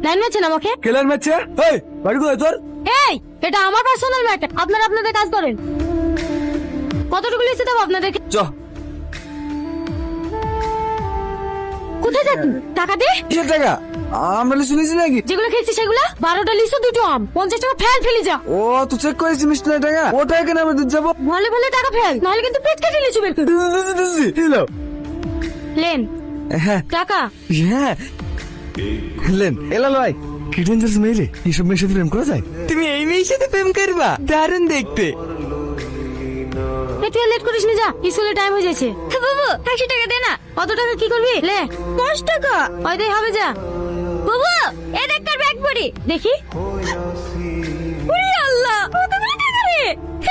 Line মারছেন আমাকে? কেলার ম্যাচে এই বাড়ি কোথায় তোর? এই, এটা আমার পার্সোনাল ম্যাটার। আপনারা আপনাদের কাজ করেন। কতটুকু লিখতে দেবো আপনাদেরকে? চ কোথায় যাচ্ছেন? টাকা দে। কিসের টাকা? আমরা শুনেছি নাকি? যেগুলো খেয়েছি সেগুলো 12টা লিখছো, 2টো আম, 50 টাকা ফেল ফেলে যা। ও তুই চেক করেছিস মিস্টার টাকা? ওটা কেন আমরা দিতে যাবো? ভালো ভালো টাকা ফেল, নাহলে কিন্তু পেট কেটে লিচু বের করবি। দিলো লেন হ্যাঁ টাকা। হ্যাঁ লেন এলা ভাই কি ডেঞ্জারাস মেয়ে রে, এইসব মেয়ের সাথে প্রেম করা যায়? তুমি এই মেয়ের সাথে প্রেম করবা? দারুণ দেখতে। তুই লেট করিস নি, যা, স্কুলে টাইম হয়ে যাচ্ছে। বাবু 100 টাকা দে না। কত টাকা কি করবি? লে 5 টাকা। ওই দে হবে, যা। বাবু এই দেখ তোর ব্যাগ পড়ি দেখি। ওরে আল্লাহ, কতগুলো টাকা রে!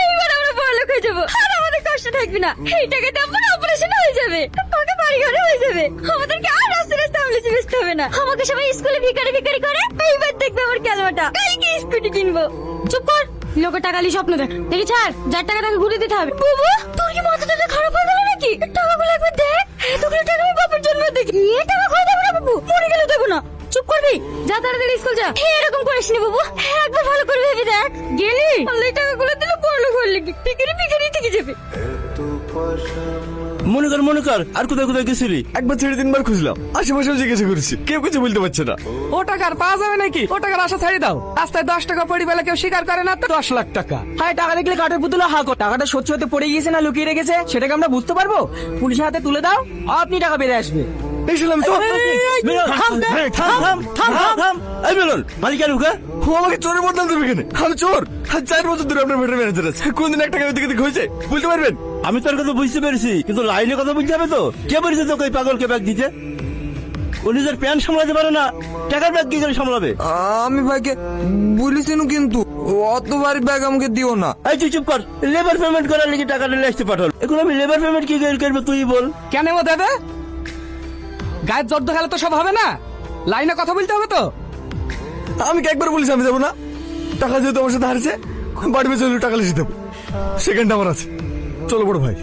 এইবার আমরা বড়লোক হয়ে যাবো আর আমাদের কষ্ট থাকবে না। এই টাকাতে আমার অপারেশন হয়ে যাবে, পাকা বাড়ি ঘর হয়ে যাবে। আমাদেরকে আর রাস্তা রাস্তা আমলেছি বেচতে হবে না। আমাকে সবাই স্কুলে ভিখারি ভিখারি করে। এইবার দেখবে আমার খেলনাটা, কালকে স্কুটি কিনবো। চুপ কর, লোকের টাকা নিয়ে স্বপ্ন দেখ। দেখি ছাড়, যার টাকা তাকে ঘুরে দিতে হবে। বাবু তোর কি মাথাটা খারাপ হয়ে গেল নাকি? টাকাগুলো একবার দেখ। এতগুলো টাকা আমি বাপের জন্য দেখি। এই টাকা খোয়া যাবে না বাবু, মরে গেলে দেবো না। চুপ করবি, যা তাড়াতাড়ি স্কুল যা। এরকম করিস নি বাবু, একবার ভালো করে ভেবে দেখ। গেলি এই টাকাগুলো দিলে বড়লোক হলে ভিখারি ভিখারি থেকে যাবে। মনে কর আর কোথায় কোথায় গেছিলি? একবার ছেড়ে 3বার খুঁজলাম, আশেপাশেও জিজ্ঞাসা করেছি, কেউ কিছু বলতে পারছে না। ও টাকা আর পাওয়া যাবে নাকি? ও টাকার আশা ছাড়িয়ে দাও। রাস্তায় 10 টাকা পড়ি বেলা কেউ স্বীকার করে না তো 10 লাখ টাকা। হ্যাঁ, টাকা দেখলে কাঠের পুতুল হাঁকো। টাকাটা সত্যি হতে পড়ে গিয়েছে না লুকিয়ে রেখেছে সেটাকে আমরা বুঝতে পারবো? পুলিশের হাতে তুলে দাও, আপনি টাকা বেড়ে আসবে। এই শুনলাম তো এই মিলন, মালিকের ঢুকে ও আমাকে চোরের বদল দেবে কেন? আমি চোর। আর 4 বছর ধরে আপনার ভেটার ম্যানেজার আছে, কোনদিন একটা টাকা দিকে দিকে হয়েছে বলতে পারবেন? আমি তোর কথা বুঝতে পেরেছি, কিন্তু লাইনে কথা বুঝতে হবে তো। কে বলেছে তোকে এই পাগলকে ব্যাগ দিতে? ও নিজের প্যান্ট সামলাতে পারে না, টাকার ব্যাগ কি করে সামলাবে? আমি ভাইকে বলেছি কিন্তু অতবার ব্যাগ আমাকে দিও না। এই তুই চুপ কর। লেবার পেমেন্ট করার লেগে টাকা নিয়ে আসতে পাঠাল। এখন আমি লেবার পেমেন্ট কি করে করবো তুই বল? কেন ও দেবে? গায়ের জর্দ খেলে তো সব হবে না, লাইনে কথা বলতে হবে তো। আমি কি একবার বলেছি আমি যাবো না? টাকা যেহেতু আমার সাথে হারছে, বাড়ি বেঁচে হলে টাকা লিখে দেবো। সেকেন্ড আমার আছে, চলো বড় ভাই।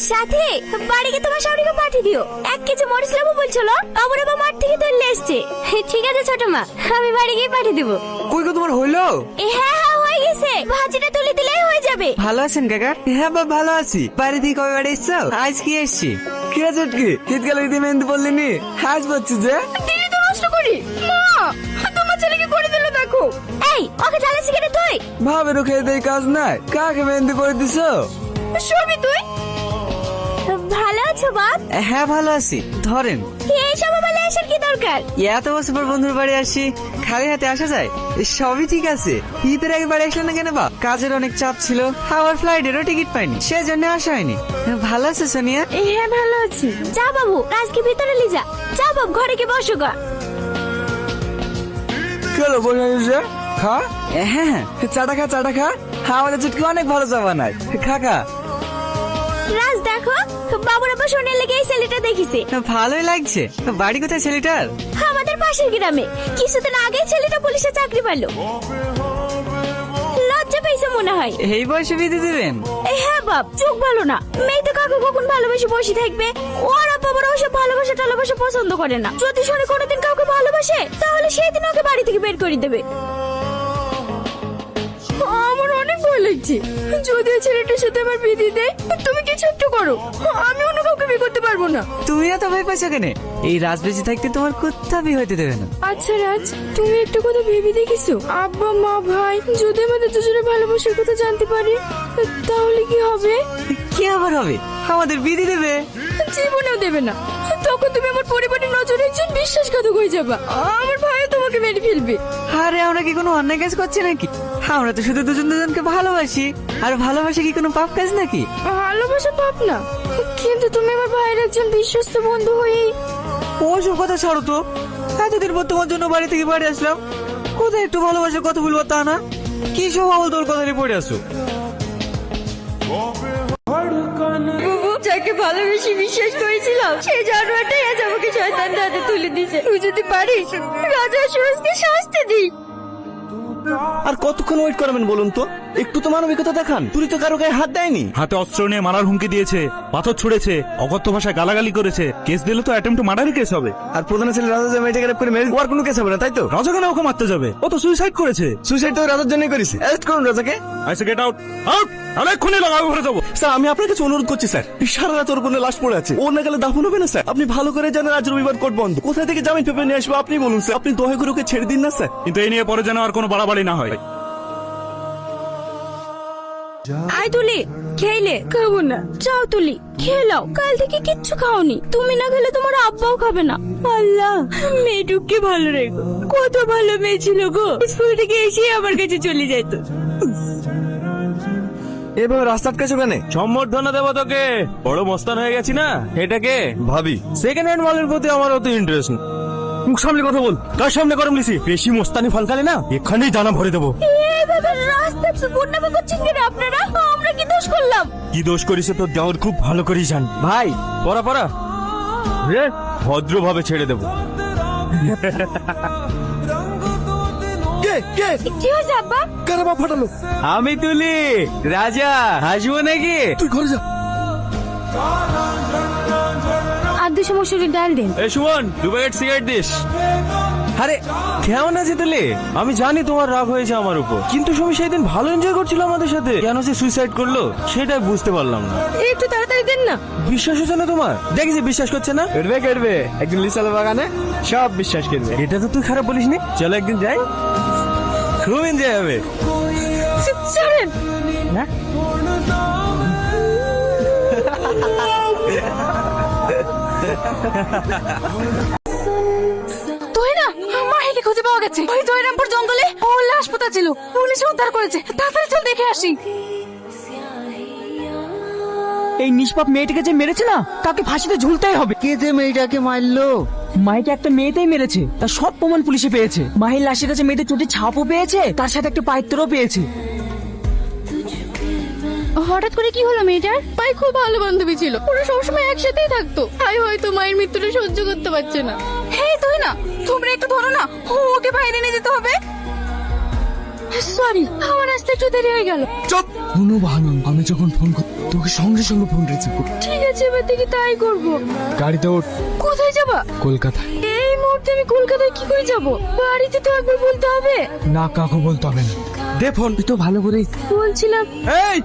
সাথে বাড়িকে তোমার শাশুড়িকে পাঠিয়ে দিও। 1 কেজি মরিচ লেবু বলছিল, আমার বাবা মাঠ থেকে তুলে এসছে। ঠিক আছে ছোট মা, আমি বাড়ি গিয়ে পাঠিয়ে দেবো। কই গো তোমার হইলো? হ্যাঁ হ্যাঁ হয়ে গেছে, ভাজিটা তুলে দিলেই হয়ে যাবে। ভালো আছেন কাকা? হ্যাঁ বাবা ভালো আছি। বাড়ি থেকে কবে বাড়ি এসছো? আজ কি এসছি। কি আছে কি শীতকালে দিদি মেহেন্দি বললিনি, হাজ পাচ্ছি যে দিলে তো নষ্ট করি। মা তোমার ছেলেকে করে দিল দেখো। এই ওকে জ্বালাসি কেন তুই? ভাবেরও খেয়ে দেয় কাজ নাই, কাকে মেহেন্দি করে দিছো? সবই তুই। ভালো আছো বাপ? হ্যাঁ ভালো আছি। ধরেন, এই সব বলে আসার কি দরকার? এত বছর পর বন্ধুর বাড়ি আসি, খালি হাতে আসা যায়? সবই ঠিক আছে। ঈদের আগে বাড়ি আসলেন না কেন বা? কাজের অনেক চাপ ছিল, আবার ফ্লাইটেরও টিকিট পাইনি, সেজন্য আসা হয়নি। ভালো আছে সোনিয়া? হ্যাঁ ভালো আছি। যা বাবু রাজকে ভিতরে নিয়ে যা। যা বাবু ঘরে গিয়ে বসো গা। চলো বসে খা। হ্যাঁ হ্যাঁ। চাটা খা, চাটা খা। হ্যাঁ আমাদের চুটকি অনেক ভালো চা বানায়, খা খা। রাজ দেখো, বাবুর আবার সোনার লেগে এই ছেলেটা দেখিছে। ভালোই লাগছে। বাড়ি কোথায় ছেলেটার? আমাদের পাশের গ্রামে। কিছুদিন আগে ছেলেটা পুলিশে চাকরি পেলো। লজ্জা পেয়েছে মনে হয়। এই বয়সে বিয়ে দেবেন? হ্যাঁ বাপ, চোখ ভালো না। মেয়ে তো কাকু কখন ভালোবেসে বসে থাকবে? ওর বাবার ওসব ভালোবাসা টালোবাসা পছন্দ করে না। যদি শোনে কোনোদিন কাউকে ভালোবাসে, তাহলে সেই দিন ওকে বাড়ি থেকে বের করে দেবে। আমার অনেক ভয় লাগছে। যদি ওই ছেলেটার সাথে আমার বিয়ে দিয়ে দেয়, তুমি কিছু একটু করো। আমি অন্য কাউকে বিয়ে করতে পারবো না। তুমি এত ভয় পাইছো কেন? এই রাজ বেঁচে থাকতে তোমার কোথা বিয়ে হইতে দেবে না। আচ্ছা রাজ, তুমি একটা কথা ভেবে দেখিছো? আব্বা মা ভাই যদি আমাদের দুজনে ভালোবাসার কথা জানতে পারে, তাহলে কি হবে? কি আবার হবে? আমাদের বিয়ে দিয়ে দেবে। জীবনেও দেবে না। তখন তুমি আমার পরিবারের নজরে একজন বিশ্বাসঘাতক হয়ে যাবা। আমার ভাই তোমাকে মেরে ফেলবে। আরে আমরা কি কোনো অন্যায় কাজ করছি নাকি? আমরা তো শুধু দুজন দুজনকে ভালোবাসি। আর ভালোবাসা কি কোনো পাপ কাজ নাকি? ভালোবাসা পাপ না, কিন্তু তুমি আমার ভাইয়ের একজন বিশ্বস্ত বন্ধু হয়েই। ওসব কথা ছাড়ো তো। এতদিন পর তোমার জন্য বাড়ি থেকে বাড়ি আসলাম, কোথায় একটু ভালোবাসার কথা বলবো তা না? কি সব আবল তোর কথা নিয়ে পড়ে আসো? যাকে ভালোবেসে বিশ্বাস করেছিলাম, সেই জানোয়ারটাই আজ আমাকে শয়তানের হাতে তুলে দিয়েছে। তুই যদি পারিস রাজা সুরজকে শাস্তি দিই। আর কতক্ষণ ওয়েট করবেন বলুন তো? একটু তো মানবিকতা দেখান। তুই তো কারো গায়ে হাত দেয়নি। হাতে অস্ত্র নিয়ে মারার হুমকি দিয়েছে। পাথর ছুড়েছে, অকথ্য ভাষায় গালাগালি করেছে। কেস দিলে তো অ্যাটেম্প টু মার্ডারের কেস হবে। আর প্রধানের ছেলে রাজা যে মেয়েটাকে রেপ করে মেরে ওর কোনো কেস হবে না, তাই তো? রাজা কেন ওকে মারতে যাবে? ও তো সুইসাইড করেছে। সুইসাইড তো রাজার জন্যই করেছে। অ্যারেস্ট করুন রাজাকে। আইসে গেট আউট, আউট। আমি এক্ষুনি লাগাবো ঘরে যাবো। স্যার আমি আপনার কাছে অনুরোধ করছি স্যার, সারা রাত ওর কোনো লাশ পড়ে আছে, ও না গেলে দাফন হবে না স্যার। আপনি ভালো করে জানেন আজ রবিবার কোর্ট বন্ধ, কোথায় থেকে জামিন পেপার নিয়ে আসবো আপনি বলুন স্যার। আপনি দয়া করে ওকে ছেড়ে দিন না স্যার। কিন্তু এই নিয়ে পরে যেন আর কোনো বাড়াবাড়ি না হয়। আয় তুলি, খেলে খাবো না। চাও তুলি, খেলাও। কাল থেকে কিচ্ছু খাওনি, তুমি না খেলে তোমার আব্বাও খাবে না। আল্লাহ মেয়েটুককে ভালো রেখো, কত ভালো মেয়ে ছিল গো। স্কুল থেকে এসে আমার কাছে চলে যেত। এভাবে রাস্তা আটকাছো কেন? সম্বর্ধনা দেবো তোকে, বড় মস্তান হয়ে গেছি না। এটাকে ভাবি সেকেন্ড হ্যান্ড মালের প্রতি আমার অত ইন্টারেস্ট নেই। মুখ সামনে কথা বল। কার সামনে গরম লিসি? বেশি মস্তানি ফলকালে না এখানেই জানা ভরে দেবো। এইভাবে রাস্তা বন্যা করছেন কেন আপনারা? আমরা কি দোষ করলাম? কি দোষ করিস তোর দেওয়ার খুব ভালো করেই জান। ভাই পড়া পড়া রে, ভদ্রভাবে ছেড়ে দেবো। কে কে কি হয়েছে আব্বা? কারাবা ফাটালো? আমি তুলি রাজা, হাসবো নাকি? তুই ঘরে যা। আর 200 মসুরির ডাল দিন। এ সুমন, 2 প্যাকেট সিগারেট দিস। আরে কেমন আছে তুলি? আমি জানি তোমার রাগ হয়েছে আমার উপর, কিন্তু সুমি সেদিন ভালো এনজয় করছিল আমাদের সাথে। কেন সে সুইসাইড করলো সেটাই বুঝতে পারলাম না। একটু তাড়াতাড়ি দেন না। বিশ্বাস হচ্ছে না তোমার? দেখেছি বিশ্বাস করছে না। কেটবে একদিন লিসাল বাগানে সব বিশ্বাস করবে। এটা তো তুই খারাপ বলিস নি। চলো একদিন যাই, খুব এনজয় হবে। ছাড়েন। হ্যাঁ? তুই না মাহিকে খুঁজে পাওয়া গেছে ওই জয়রামপুর জঙ্গলে। ওর লাশ পোতা ছিল, পুলিশ উদ্ধার করেছে। তাড়াতাড়ি চল দেখে আসি। এই নিষ্পাপ মেয়েটাকে যে মেরেছে না, তাকে ফাঁসিতে ঝুলতেই হবে। কে যে মেয়েটাকে মারলো? মাইকে একটা মেয়েতেই মেরেছে, তার সব প্রমাণ পুলিশে পেয়েছে। মাহির লাশের কাছে মেয়েদের চোটে ছাপও পেয়েছে, তার সাথে একটা পাইত্রও পেয়েছে। হঠাৎ করে কি হলো মেয়েটার? মাই খুব ভালো বান্ধবী ছিল, ওরা সবসময় একসাথেই থাকতো। তাই হয়তো মায়ের মৃত্যুটা সহ্য করতে পারছে না। হে তুই না, তোমরা একটু ধরো না, ওকে বাইরে নিয়ে যেতে হবে। সরি, আমার আসতে একটু দেরি হয়ে গেল। চুপ। কোনো ভালো, আমি যখন ফোন করি তোকে সঙ্গে সঙ্গে ফোন রিসিভ কর। ঠিক আছে, এবার থেকে তাই করবো। গাড়িতে ওঠ। কোথায় যাবা? কলকাতা। এই মুহূর্তে আমি কলকাতায় কি করে যাব? বাড়িতে তো একবার বলতে হবে। না কাকু বলতে হবে না। দে ফোন। তুই তো ভালো করে বলছিলাম এই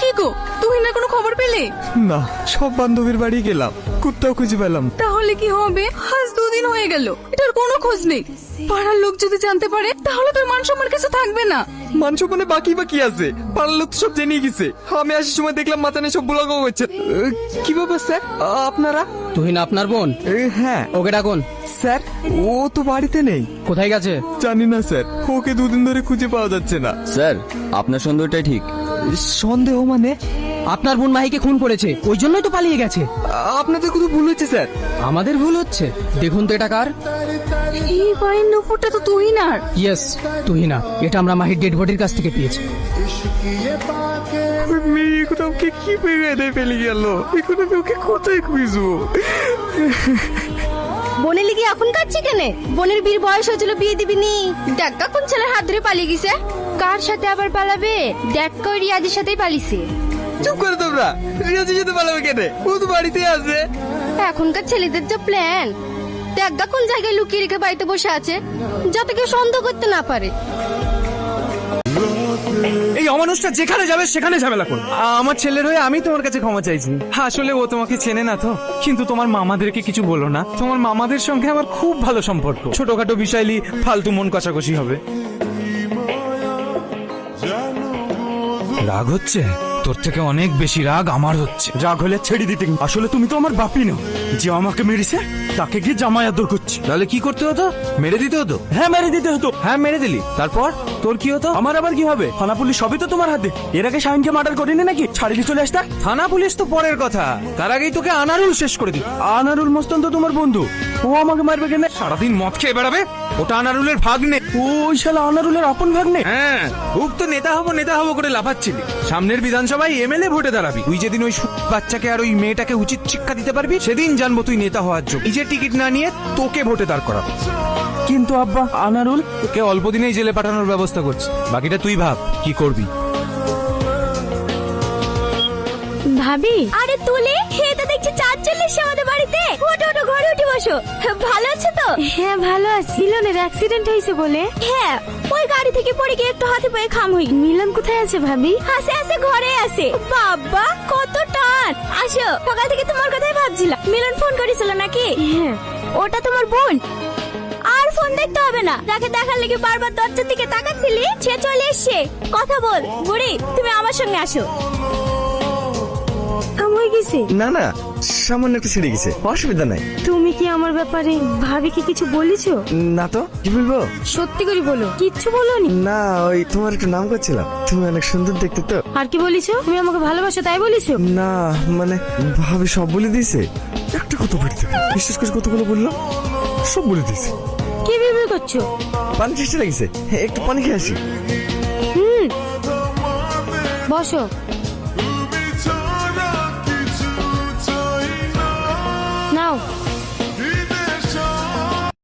কি গো, তুই না কোনো খবর পেলে? না, সব বান্ধবীর বাড়ি গেলাম, কুত্তাও খুঁজে পেলাম। তাহলে কি হবে? আজ 2 দিন হয়ে গেল, এটার কোনো খোঁজ নেই। পাড়ার লোক যদি জানতে পারে তাহলে তোর মান সম্মান কিছু থাকবে না। মানুষ ওখানে বাকি বাকি আছে, পাড়ার লোক তো সব জেনে গেছে। আমি আসার সময় দেখলাম মাথা নিয়ে সব বুলাগো হচ্ছে। কি ব্যাপার স্যার আপনারা? তুই না আপনার বোন? হ্যাঁ ওকে ডাকুন। স্যার, ও তো বাড়িতে নেই। কোথায় গেছে? জানি না স্যার, ওকে 2 দিন ধরে খুঁজে পাওয়া যাচ্ছে না। স্যার আপনার সন্দেহটাই ঠিক। সন্দেহ মানে? আপনার বোন মাহিকে খুন করেছে, ওই জন্যই তো পালিয়ে গেছে। আপনাদের কোনো ভুল হচ্ছে স্যার। আমাদের ভুল হচ্ছে? দেখুন তো এটা কার। এই পায়ের নুপুরটা তো তুই না। ইয়েস, তুই না। এটা আমরা মাহির ডেড বডির কাছ থেকে পেয়েছি। মেয়ে এখন আমাকে কি পেয়ে ফেলে গেল, এখন আমি ওকে কোথায় খুঁজবো? বোনের লিগে এখন কাচ্ছি কেনে? বোনের বিয়ের বয়স হয়েছিল, বিয়ে দিবি নি। দেখা কোন ছেলের হাত ধরে পালিয়ে গেছে। কার সাথে আবার পালাবে? দেখা ওই রিয়াজের সাথেই পালিয়েছে। চুপ করে তোমরা, রিয়াজি যেতে পারবে কেন? ও তো বাড়িতে আছে। এখনকার ছেলেদের যা প্ল্যান, দেখা কোন জায়গায় লুকিয়ে রেখে বাড়িতে বসে আছে, যাতে কেউ সন্দেহ করতে না পারে। এই অমানুষটা যেখানে যাবে সেখানে ঝামেলা করবে। আমার ছেলের হয়ে আমি তোমার কাছে ক্ষমা চাইছি। আসলে ও তোমাকে চেনে না তো, কিন্তু তোমার মামাদেরকে কিছু বলো না। তোমার মামাদের সঙ্গে আমার খুব ভালো সম্পর্ক, ছোটখাটো বিষয়লি ফালতু মন কষাকষি হবে। রাগ হচ্ছে? তোর থেকে অনেক বেশি রাগ আমার হচ্ছে। রাগ হলে ছেড়ে দিতে। আসলে তুমি তো আমার বাপই না, যে আমাকে মেরেছে তাকে গিয়ে জামাই আদর করছি। তাহলে কি করতে হতো? মেরে দিতে হতো? হ্যাঁ মেরে দিতে হতো। হ্যাঁ মেরে দিলি, তারপর তোর কি হতো? আমার আবার কি হবে? থানা পুলিশ সবই তো তোমার হাতে। এর আগে শাহিনকে মার্ডার করিনি নাকি? ছাড়িয়ে চলে আসতা। থানা পুলিশ তো পরের কথা, তার আগেই তোকে আনারুল শেষ করে দিল। আনারুল মস্তান তো তোমার বন্ধু, ও আমাকে মারবে কেন? সারাদিন মদ খেয়ে বেড়াবে, ওটা আনারুলের ভাগ্নে। ওই শালা আনারুলের আপন ভাগ্নে। হ্যাঁ, খুব তো নেতা হবো করে লাফাচ্ছিলি। সামনের বিধানসভায় এমএলএ ভোটে দাঁড়াবি। তুই যেদিন ওই বাচ্চাকে আর ওই মেয়েটাকে উচিত শিক্ষা দিতে পারবি, সেদিন জানবো তুই নেতা হওয়ার যোগ্য। নিজের টিকিট না নিয়ে তোকে ভোটে দাঁড় করাবো। কিন্তু আব্বা, আনারুল তোকে অল্প দিনেই জেলে পাঠানোর ব্যবস্থা করছি, বাকিটা তুই ভাব কি করবি। ভাবি আরে তুলে এটা দেখছি চাঁদ চলে এসে আমাদের বাড়িতে। ওঠো ওঠো ঘরে উঠে বসো। ভালো আছো তো? হ্যাঁ ভালো আছি। মিলনের অ্যাক্সিডেন্ট হয়েছে বলে? হ্যাঁ ওই গাড়ি থেকে পড়ে গিয়ে একটু হাতে পায়ে খাম হই। মিলন কোথায় আছে ভাবি? আছে আছে ঘরে আছে। বাবা কত টান। আসো সকাল থেকে তোমার কথাই ভাবছিলাম। মিলন ফোন করেছিল নাকি? হ্যাঁ ওটা তোমার বোন। আর ফোন দেখতে হবে না, যাকে দেখার লেগে বারবার দরজার দিকে তাকাচ্ছিলি সে চলে এসছে। কথা বল বুড়ি, তুমি আমার সঙ্গে আসো। হয়ে গেছে? না না, সামান্য একটু ছিঁড়ে গেছে, অসুবিধা নাই। তুমি কি আমার ব্যাপারে ভাবিকে কিছু বলেছো? না তো, কি বলবো? সত্যি করে বলো। কিচ্ছু বলোনি? না, ওই তোমার একটু নাম করছিলাম, তুমি অনেক সুন্দর দেখতে তো। আর কি বলেছো? তুমি আমাকে ভালোবাসো তাই বলেছো? না মানে ভাবি সব বলে দিয়েছে। একটা কথা বলতে বিশেষ করে কতগুলো বললো, সব বলে দিয়েছে। কি ভেবে করছো? পানি চেষ্টা লাগছে, একটু পানি খেয়ে আসি। বসো। নাও